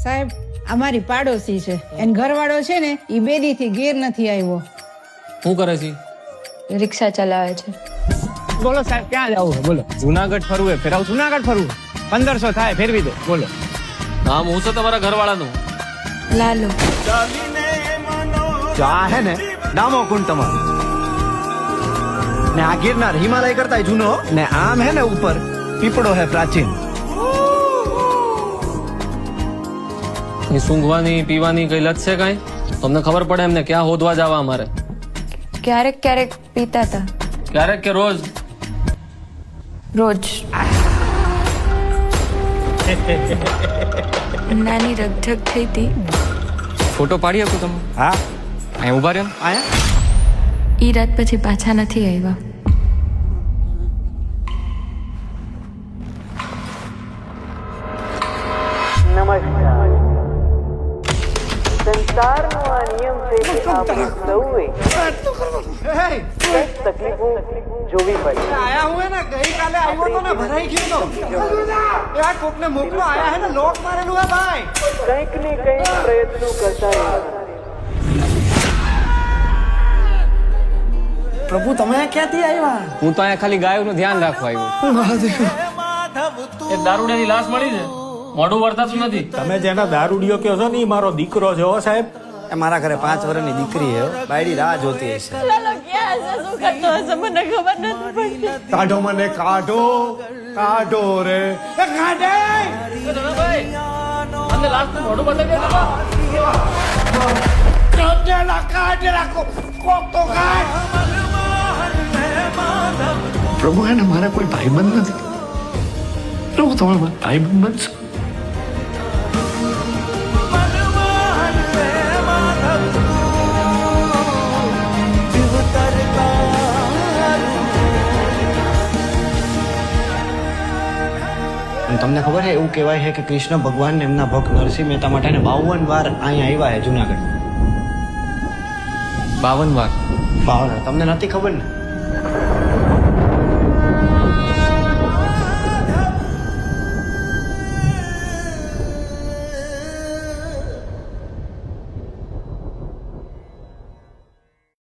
સાહેબ અમારી પાડોશી છે એન ઘરવાળો છે ને ઈ બેદીથી ઘેર નથી આવ્યો. શું કરે છે? રિક્ષા ચલાવે છે. બોલો સાહેબ ક્યાં જવું છે બોલો? જુનાગઢ ફરવું છે ફેરાવ. જુનાગઢ ફરવું 1500 થાય ફેરવી દો બોલો. નામ હું છે તમારા ઘરવાળાનું? લાલો. જો આ હે ને ડામો કુંડ તમારો ને આ ગિરનાર હિમાલય કરતા જૂનો ને આમ હે ને ઉપર પીપળો હે પ્રાચીન. એ સૂંઘવાની પીવાની કઈ લત છે કાંઈ? તમને ખબર પડે એમને ક્યાં હોદવા જવા અમારે? ક્યારેક ક્યારેક પીતા હતા. ક્યારેક કે રોજ? રોજ. નાની રગઝગ થઈ હતી. ફોટો પાડી આપું તમે? હા અહીં ઉભા રહ્યો. આયા ઈ રાત પછી પાછા નથી આવ્યા. નમસ્કાર. સંસારનો આ નિયમ છે કે આપણે સૌએ કંઈક તકલીફો જોવી પડે. આયા હું હે ને ગઈકાલે આવ્યો તો ને ભરાઈ ગયો તો એ આ કોકને મોકલો આયા હે ને લોક મારેલું હે ભાઈ. કંઈક ને કંઈક પ્રયત્નો કરતા રહેવાના. પ્રભુ તમે ક્યાંથી આવ્યા? હું તો અહીંયા ખાલી ગાયોનું ધ્યાન રાખવા આવ્યો. એક દારૂડિયાની લાશ મળી છે, મોઢું વળતાતું નથી. તમે જેના દારૂડિયો કહો છો ને ઈ મારો દીકરો છે હો સાહેબ. એ મારા ઘરે 5 વર્ષની દીકરી હે. બાયડી રાહ જોતી હશે. કાઢો મને કાઢો કાઢો રે એ કાઢે. તમને લાશનું મોઢું બતાવી દે. કાઢેલા કોક તો કાઢ. પ્રભુ એને મારા કોઈ ભાઈબંધ નથી. પ્રભુ તમે મારા ભાઈબંધ બનશો. તમને ખબર છે એવું કહેવાય છે કે કૃષ્ણ ભગવાન એમના ભક્ત નરસિંહ મહેતા માટે 52 વાર અહીંયા આવ્યા છે જુનાગઢ. 52 વાર? 52 તમને નથી ખબર ને?